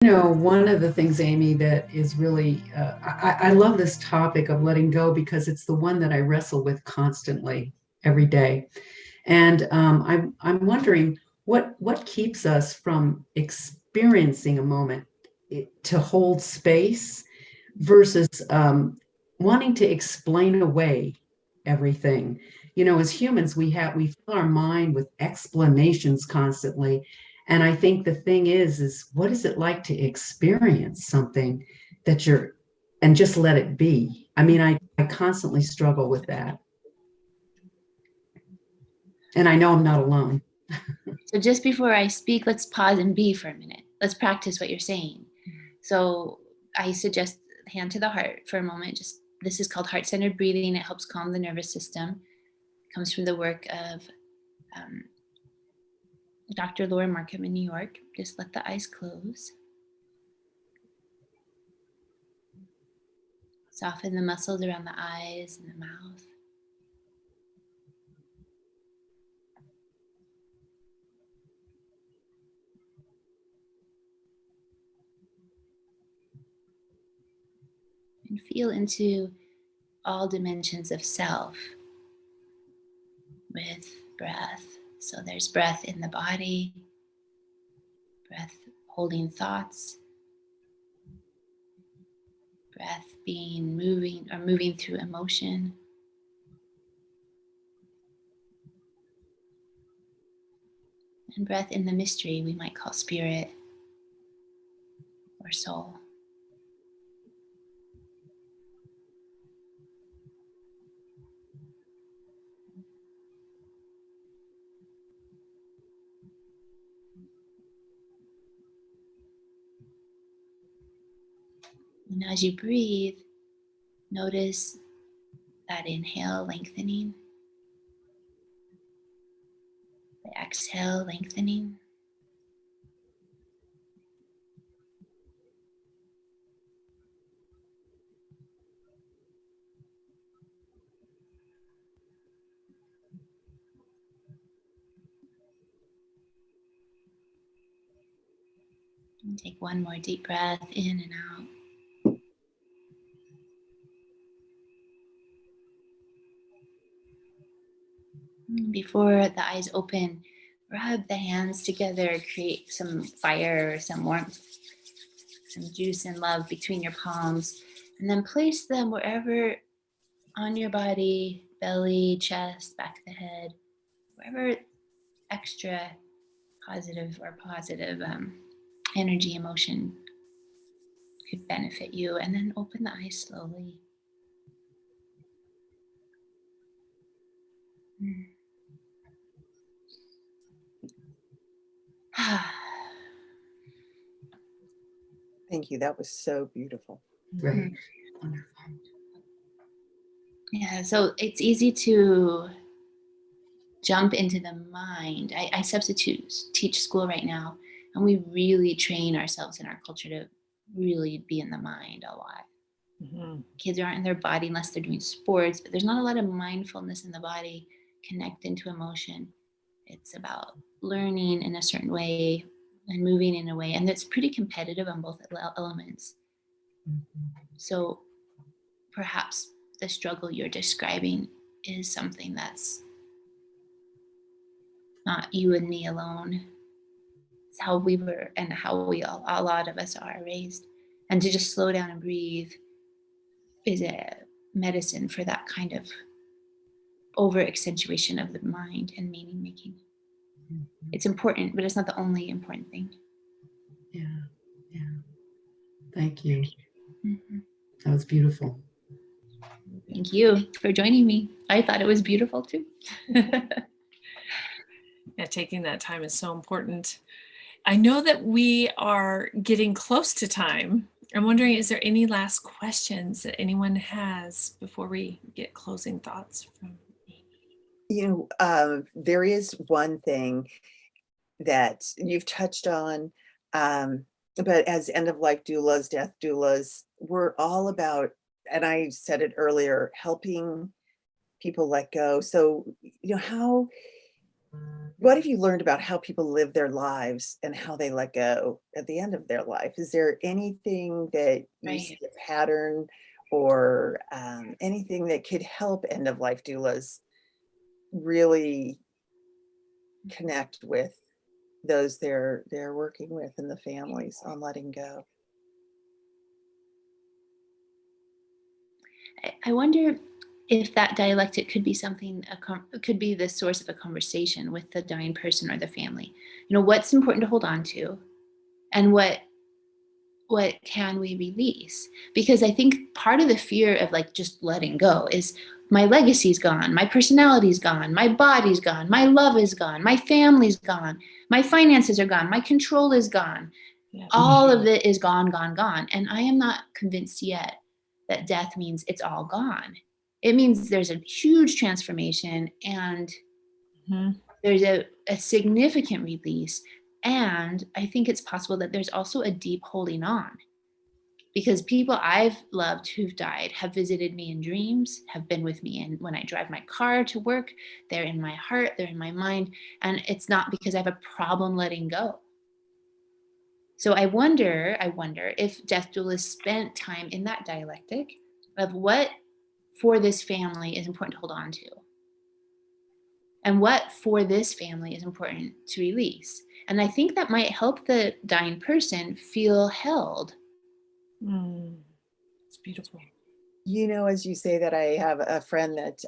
One of the things, Amy, that is really, I love this topic of letting go because it's the one that I wrestle with constantly every day. And I'm wondering what keeps us from experiencing a moment to hold space versus wanting to explain away everything. As humans, we fill our mind with explanations constantly. And I think the thing is what is it like to experience something that you're and just let it be? I mean, I constantly struggle with that. And I know I'm not alone. So just before I speak, let's pause and be for a minute. Let's practice what you're saying. So I suggest hand to the heart for a moment. Just this is called heart-centered breathing. It helps calm the nervous system. It comes from the work of um, Dr. Laura Markham in New York. Just let the eyes close. Soften the muscles around the eyes and the mouth. And feel into all dimensions of self with breath. So there's breath in the body, breath holding thoughts, breath being moving or moving through emotion. And breath in the mystery we might call spirit or soul. And as you breathe, notice that inhale lengthening, the exhale lengthening. And take one more deep breath in and out. Before the eyes open, rub the hands together, create some fire, some warmth, some juice and love between your palms, and then place them wherever on your body, belly, chest, back of the head, wherever extra positive energy, emotion could benefit you. And then open the eyes slowly. Thank you. That was so beautiful. Right. Wonderful. Yeah, so it's easy to jump into the mind. I substitute teach school right now, and we really train ourselves in our culture to really be in the mind a lot. Mm-hmm. Kids aren't in their body unless they're doing sports, but there's not a lot of mindfulness in the body, connecting to emotion. It's about learning in a certain way and moving in a way, and it's pretty competitive on both elements. Mm-hmm. So perhaps the struggle you're describing is something that's not you and me alone. It's how we were and how we all, a lot of us are raised. And to just slow down and breathe is a medicine for that kind of over accentuation of the mind and meaning making. Mm-hmm. It's important, but it's not the only important thing. Yeah, yeah. Thank you. Mm-hmm. That was beautiful. Thank you for joining me. I thought it was beautiful too. Yeah, taking that time is so important. I know that we are getting close to time. I'm wondering, is there any last questions that anyone has before we get closing thoughts from Amy? There is one thing that you've touched on, but as end-of-life doulas, death doulas, we're all about, and I said it earlier, helping people let go. So, how What have you learned about how people live their lives and how they let go at the end of their life? Is there anything that you see Right. a pattern or anything that could help end of life doulas really connect with those they're working with and the families on letting go? I wonder if that dialectic could be something, could be the source of a conversation with the dying person or the family. You know, what's important to hold on to, and what can we release? Because I think part of the fear of like just letting go is my legacy's gone, my personality's gone, my body's gone, my love is gone, my family's gone, my finances are gone, my control is gone. Yeah. All of it is gone, gone, gone. And I am not convinced yet that death means it's all gone. It means there's a huge transformation, and Mhm. there's a significant release. And I think it's possible that there's also a deep holding on, because people I've loved who've died have visited me in dreams, have been with me and when I drive my car to work. They're in my heart, they're in my mind, and it's not because I have a problem letting go. So I wonder if death doulas spent time in that dialectic of what for this family is important to hold on to, and what for this family is important to release. And I think that might help the dying person feel held. Mm. It's beautiful. You know, as you say that, I have a friend that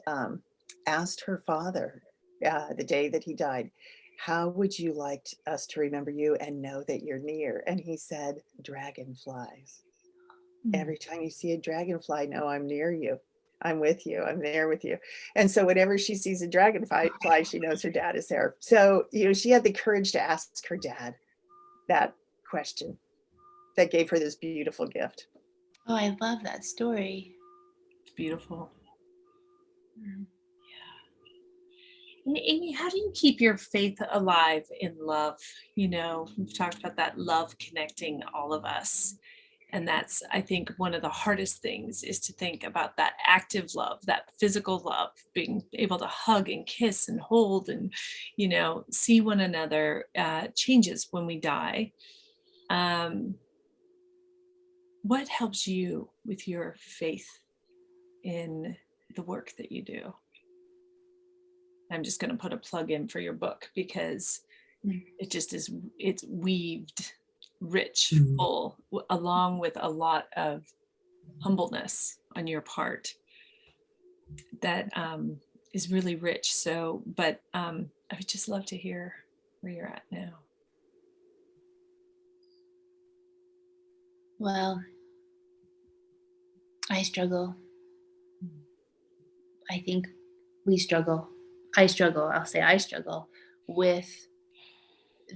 asked her father the day that he died, how would you like us to remember you and know that you're near? And he said, dragonflies. Mm. Every time you see a dragonfly, know I'm near you. I'm with you. I'm there with you. And so whenever she sees a dragonfly, she knows her dad is there. So, you know, she had the courage to ask her dad that question that gave her this beautiful gift. Oh, I love that story. It's beautiful. Mm. And Amy, how do you keep your faith alive in love? You know, we've talked about that love connecting all of us. And that's, I think, one of the hardest things is to think about that active love, that physical love, being able to hug and kiss and hold and, you know, see one another changes when we die. Um, what helps you with your faith in the work that you do? I'm just going to put a plug in for your book because Mm. it just is, it's weaved, rich, Mm. full, along with a lot of humbleness on your part that is really rich. So, but I would just love to hear where you're at now. Well, I struggle. I think we struggle. I'll say I struggle with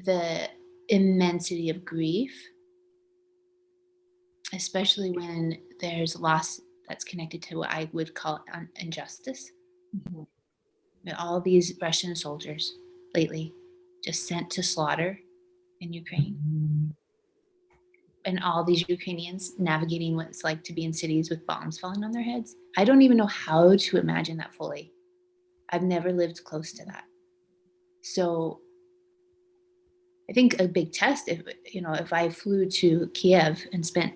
the immensity of grief, especially when there's loss that's connected to what I would call injustice. Mhm. All these Russian soldiers lately just sent to slaughter in Ukraine, and all these Ukrainians navigating what it's like to be in cities with bombs falling on their heads. I don't even know how to imagine that fully. I've never lived close to that. So I think a big test, if I flew to Kiev and spent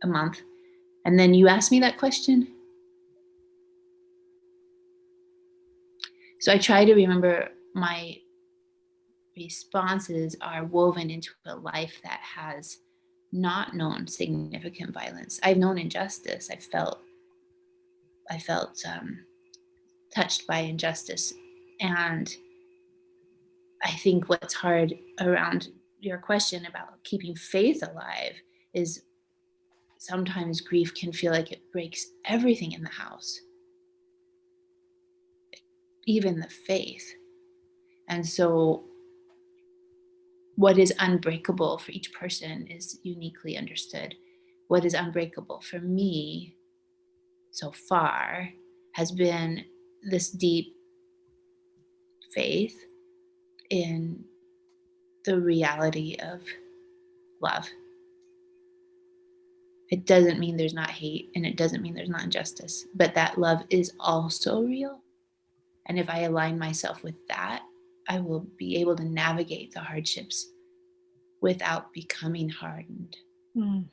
a month, and then you asked me that question. So I try to remember my responses are woven into a life that has not known significant violence. I've known injustice. I felt touched by injustice, and I think what's hard around your question about keeping faith alive is sometimes grief can feel like it breaks everything in the house, even the faith. And so what is unbreakable for each person is uniquely understood. What is unbreakable for me so far has been this deep faith in the reality of love. It doesn't mean there's not hate, and it doesn't mean there's not injustice, but that love is also real. And if I align myself with that, I will be able to navigate the hardships without becoming hardened. Mm.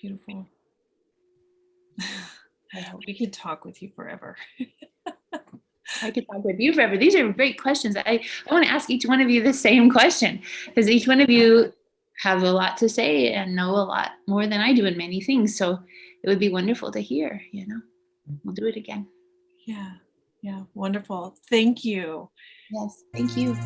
Beautiful. I hope. We could talk with you forever. I could talk with you forever. These are great questions. I want to ask each one of you the same question, because each one of you have a lot to say and know a lot more than I do in many things. So it would be wonderful to hear, you know. We'll do it again. Yeah. Yeah. Wonderful. Thank you. Yes. Thank you.